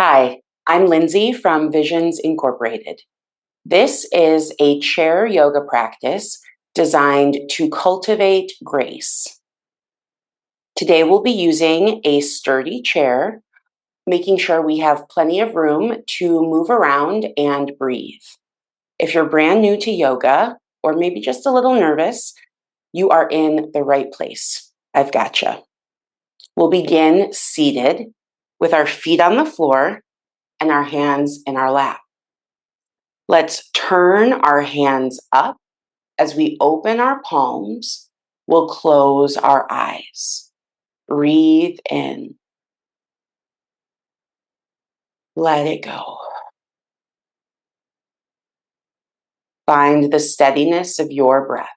Hi, I'm Lindsay from Visions Incorporated. This is a chair yoga practice designed to cultivate grace. Today we'll be using a sturdy chair, making sure we have plenty of room to move around and breathe. If you're brand new to yoga, or maybe just a little nervous, you are in the right place. I've got you. We'll begin seated with our feet on the floor and our hands in our lap. Let's turn our hands up. As we open our palms, we'll close our eyes. Breathe in. Let it go. Find the steadiness of your breath.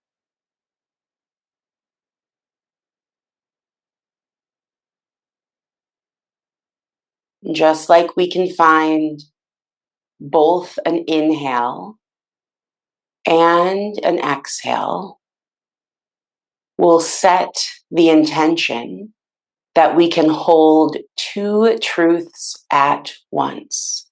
Just like we can find both an inhale and an exhale, we'll set the intention that we can hold two truths at once.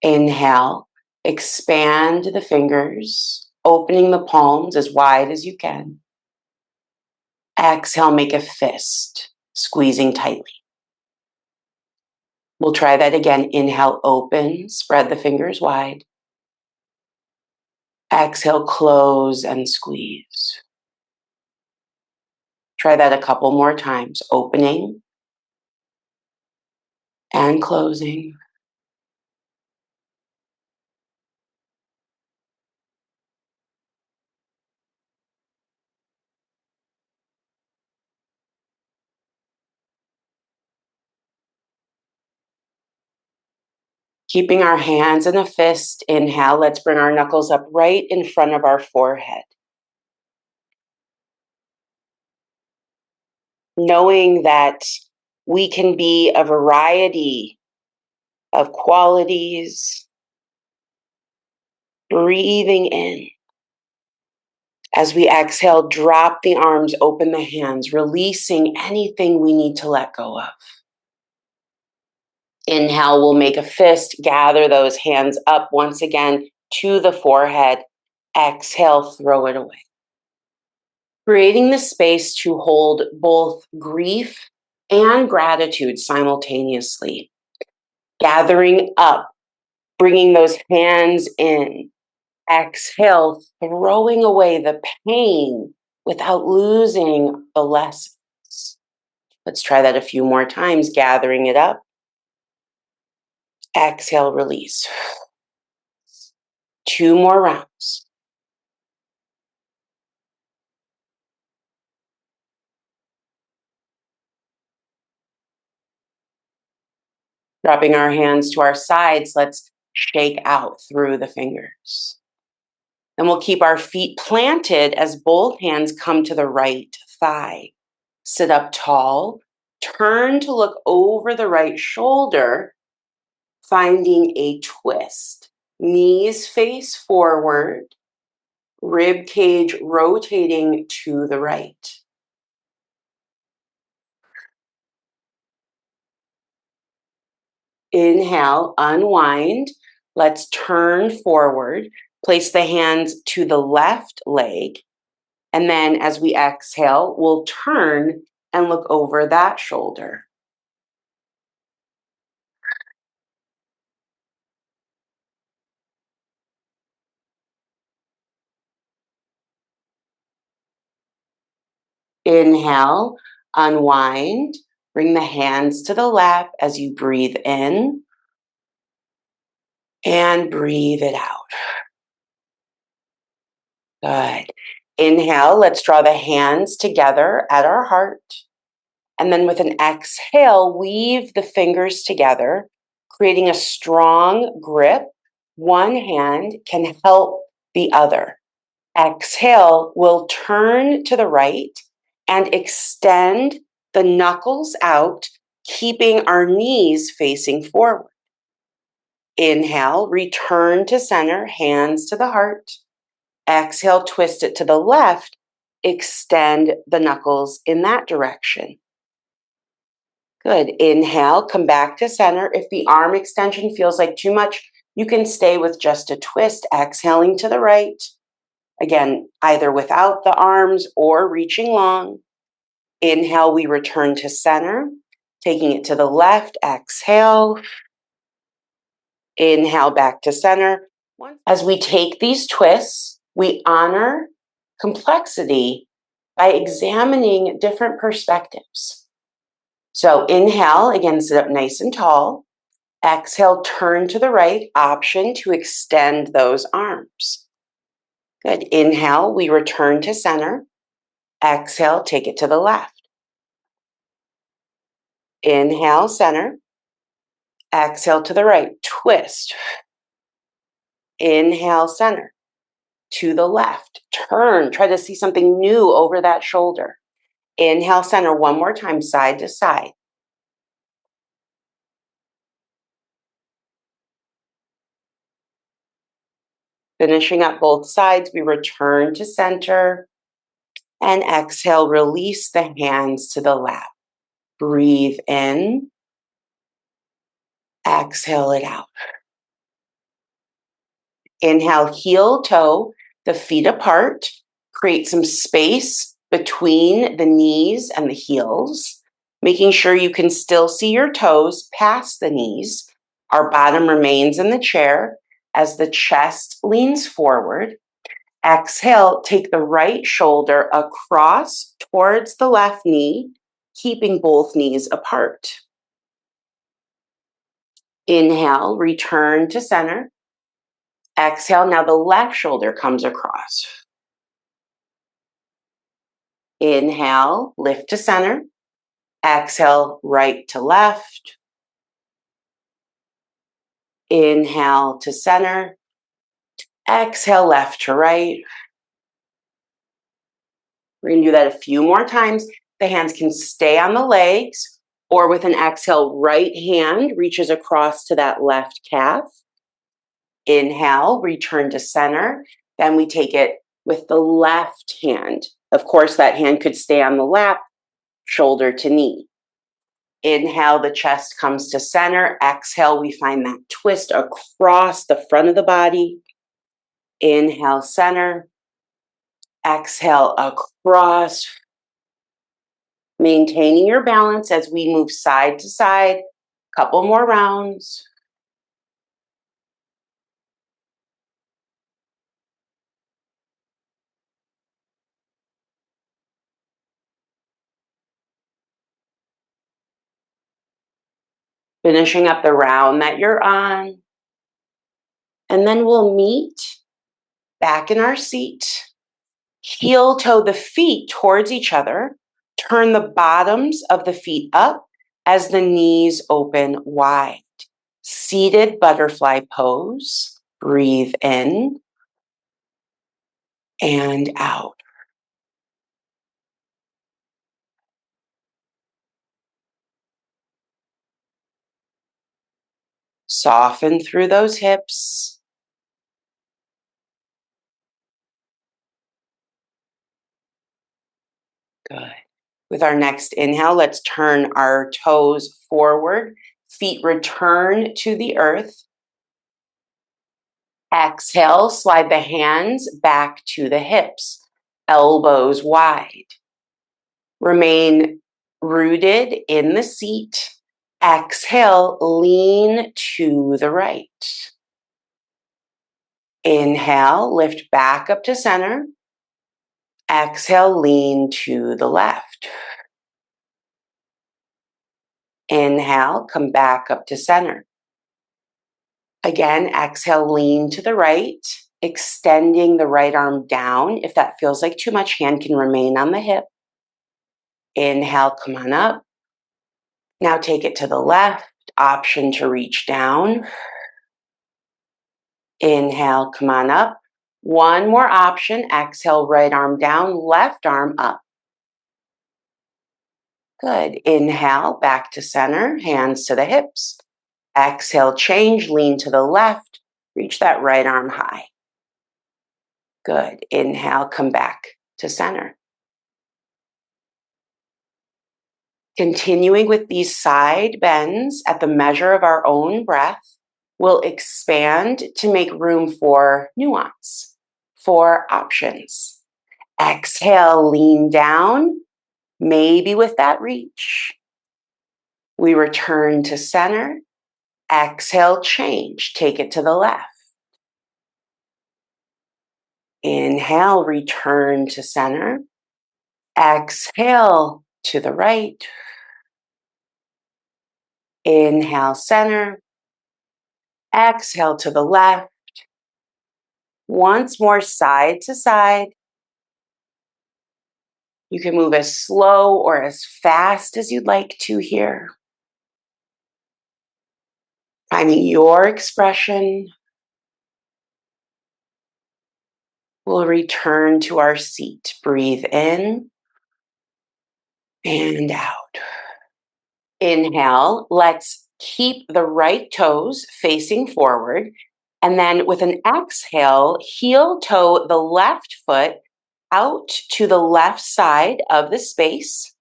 Inhale, expand the fingers, opening the palms as wide as you can. Exhale, make a fist, squeezing tightly. We'll try that again. Inhale, open, spread the fingers wide. Exhale, close and squeeze. Try that a couple more times. Opening and closing. Keeping our hands in a fist. Inhale, let's bring our knuckles up right in front of our forehead. Knowing that we can be a variety of qualities. Breathing in. As we exhale, drop the arms, open the hands, releasing anything we need to let go of. Inhale, we'll make a fist, gather those hands up once again to the forehead. Exhale, throw it away. Creating the space to hold both grief and gratitude simultaneously. Gathering up, bringing those hands in. Exhale, throwing away the pain without losing the lessons. Let's try that a few more times, gathering it up. Exhale, release. 2 more rounds. Dropping our hands to our sides, let's shake out through the fingers. And we'll keep our feet planted as both hands come to the right thigh. Sit up tall, turn to look over the right shoulder, finding a twist. Knees face forward, rib cage rotating to the right. Inhale, unwind. Let's turn forward. Place the hands to the left leg. And then as we exhale, we'll turn and look over that shoulder. Inhale, unwind. Bring the hands to the lap as you breathe in. And breathe it out. Good. Inhale, let's draw the hands together at our heart. And then with an exhale, weave the fingers together, creating a strong grip. One hand can help the other. Exhale, we'll turn to the right and extend the knuckles out, keeping our knees facing forward. Inhale, return to center, hands to the heart. Exhale, twist it to the left. Extend the knuckles in that direction. Good. Inhale, come back to center. If the arm extension feels like too much, you can stay with just a twist, exhaling to the right. Again, either without the arms or reaching long. Inhale, we return to center, taking it to the left. Exhale. Inhale, back to center. As we take these twists, we honor complexity by examining different perspectives. So inhale, again, sit up nice and tall. Exhale, turn to the right, option to extend those arms. Good. Inhale, we return to center. Exhale, take it to the left. Inhale, center. Exhale to the right, twist. Inhale, center. To the left, turn. Try to see something new over that shoulder. Inhale, center. One more time, side to side. Finishing up both sides, we return to center. And exhale, release the hands to the lap. Breathe in. Exhale it out. Inhale, heel toe, the feet apart. Create some space between the knees and the heels, making sure you can still see your toes past the knees. Our bottom remains in the chair as the chest leans forward. Exhale, take the right shoulder across towards the left knee, keeping both knees apart. Inhale, return to center. Exhale, now the left shoulder comes across. Inhale, lift to center. Exhale, right to left. Inhale to center. Exhale, left to right. We're going to do that a few more times. The hands can stay on the legs, or with an exhale, right hand reaches across to that left calf. Inhale, return to center. Then we take it with the left hand. Of course, that hand could stay on the lap, shoulder to knee. Inhale, the chest comes to center. Exhale, we find that twist across the front of the body. Inhale, center. Exhale, across. Maintaining your balance as we move side to side. Couple more rounds. Finishing up the round that you're on. And then we'll meet back in our seat. Heel toe the feet towards each other. Turn the bottoms of the feet up as the knees open wide. Seated butterfly pose. Breathe in and out. Soften through those hips. Good. With our next inhale, let's turn our toes forward. Feet return to the earth. Exhale, slide the hands back to the hips. Elbows wide. Remain rooted in the seat. Exhale, lean to the right. Inhale, lift back up to center. Exhale, lean to the left. Inhale, come back up to center. Again, exhale, lean to the right, extending the right arm down. If that feels like too much, hand can remain on the hip. Inhale, come on up. Now take it to the left, option to reach down. Inhale, come on up. One more option, exhale, right arm down, left arm up. Good. Inhale, back to center, hands to the hips. Exhale, change, lean to the left, reach that right arm high. Good. Inhale, come back to center. Continuing with these side bends at the measure of our own breath, we'll expand to make room for nuance, for options. Exhale, lean down, maybe with that reach. We return to center. Exhale, change, take it to the left. Inhale, return to center. Exhale to the right. Inhale, center. Exhale to the left. Once more, side to side. You can move as slow or as fast as you'd like to here. Finding your expression. We'll return to our seat. Breathe in and out. Inhale, let's keep the right toes facing forward. And then with an exhale, heel toe the left foot out to the left side of the space,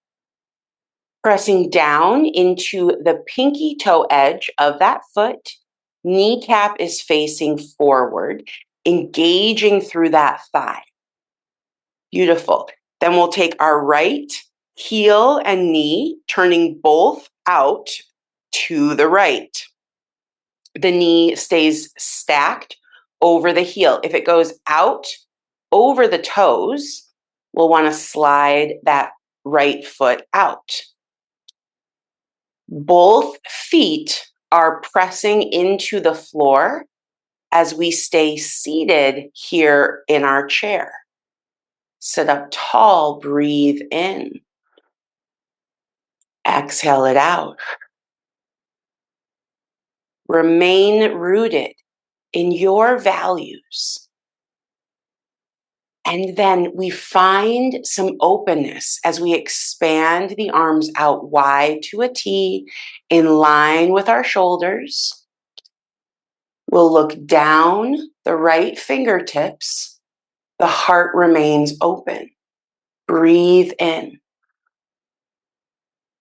pressing down into the pinky toe edge of that foot. Kneecap is facing forward, engaging through that thigh. Beautiful. Then we'll take our right heel and knee, turning both out to the right. The knee stays stacked over the heel. If it goes out over the toes, we'll want to slide that right foot out. Both feet are pressing into the floor as we stay seated here in our chair. Sit up tall, breathe in. Exhale it out. Remain rooted in your values. And then we find some openness as we expand the arms out wide to a T in line with our shoulders. We'll look down the right fingertips. The heart remains open. Breathe in.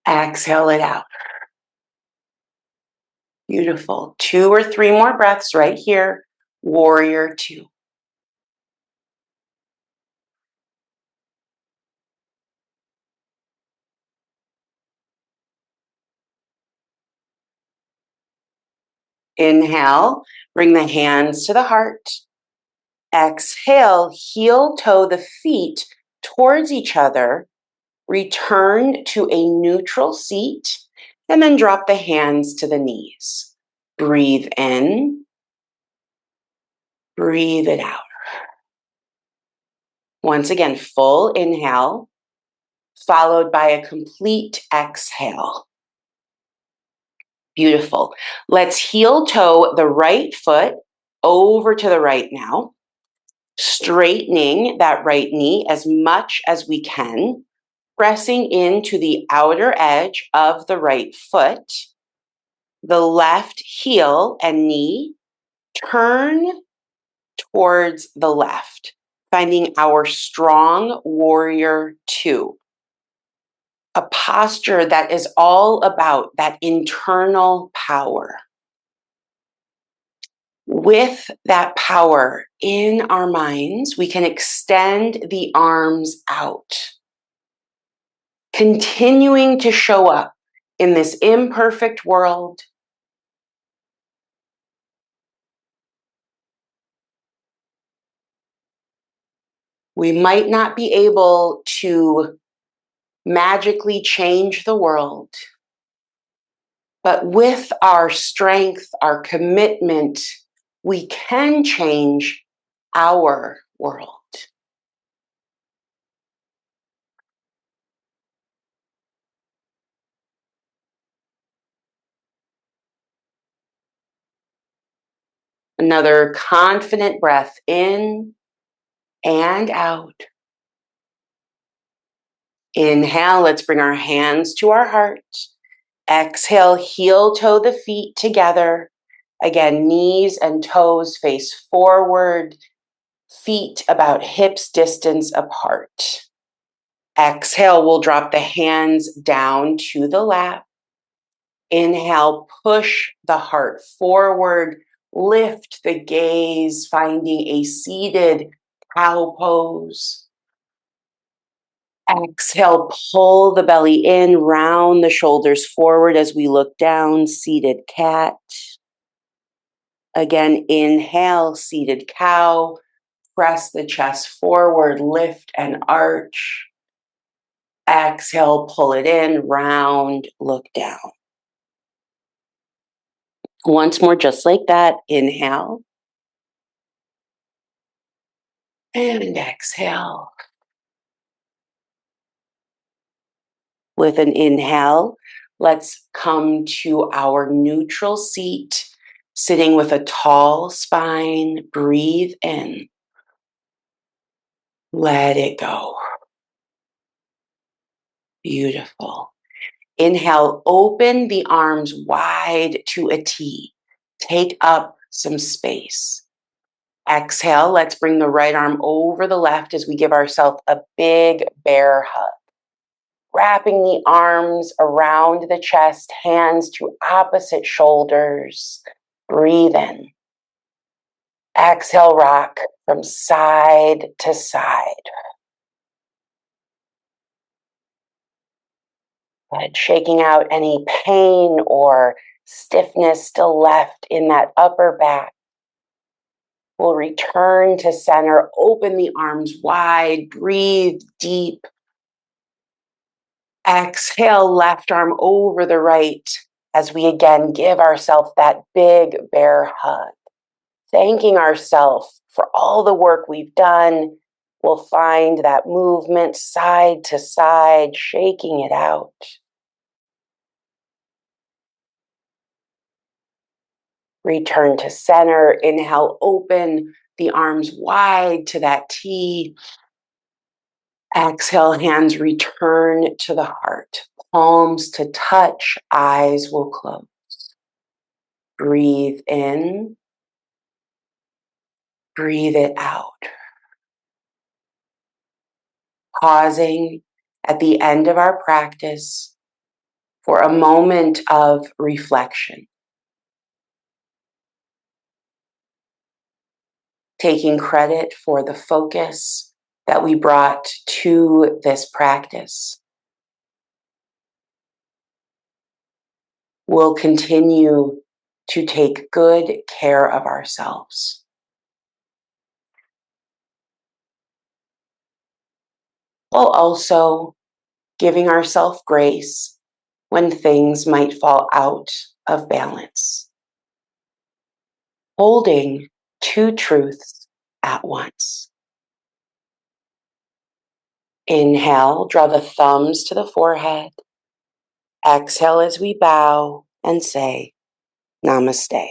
Exhale it out. Beautiful. 2 or 3 more breaths right here. Warrior 2. Inhale, bring the hands to the heart. Exhale, heel toe the feet towards each other. Return to a neutral seat, and then drop the hands to the knees. Breathe in. Breathe it out. Once again, full inhale, followed by a complete exhale. Beautiful. Let's heel toe the right foot over to the right now, straightening that right knee as much as we can, pressing into the outer edge of the right foot. The left heel and knee turn towards the left, finding our strong warrior 2. A posture that is all about that internal power. With that power in our minds, we can extend the arms out, continuing to show up in this imperfect world. We might not be able to magically change the world, but with our strength, our commitment, we can change our world. Another confident breath in and out. Inhale, let's bring our hands to our heart. Exhale, heel toe the feet together. Again, knees and toes face forward, feet about hips distance apart. Exhale, we'll drop the hands down to the lap. Inhale, push the heart forward, lift the gaze, finding a seated cow pose. Exhale, pull the belly in, round the shoulders forward as we look down, seated cat. Again, inhale, seated cow. Press the chest forward, lift and arch. Exhale, pull it in, round, look down. Once more, just like that. Inhale. And exhale. With an inhale, let's come to our neutral seat, sitting with a tall spine. Breathe in. Let it go. Beautiful. Inhale, open the arms wide to a T. Take up some space. Exhale, let's bring the right arm over the left as we give ourselves a big bear hug. Wrapping the arms around the chest, hands to opposite shoulders. Breathe in. Exhale, rock from side to side. But shaking out any pain or stiffness still left in that upper back. We'll return to center, open the arms wide, breathe deep. Exhale, left arm over the right as we again give ourselves that big bear hug. Thanking ourselves for all the work we've done. We'll find that movement side to side, shaking it out. Return to center. Inhale, open the arms wide to that T. Exhale, hands return to the heart. Palms to touch, eyes will close. Breathe in. Breathe it out. Pausing at the end of our practice for a moment of reflection. Taking credit for the focus that we brought to this practice. We'll continue to take good care of ourselves. While also giving ourselves grace when things might fall out of balance. Holding two truths at once. Inhale, draw the thumbs to the forehead. Exhale as we bow and say, Namaste.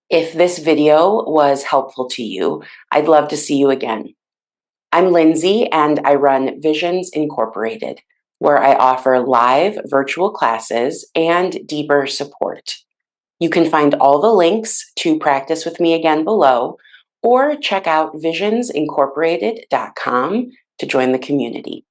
If this video was helpful to you, I'd love to see you again. I'm Lindsay and I run Visions Incorporated, where I offer live virtual classes and deeper support. You can find all the links to practice with me again below, or check out visionsincorporated.com to join the community.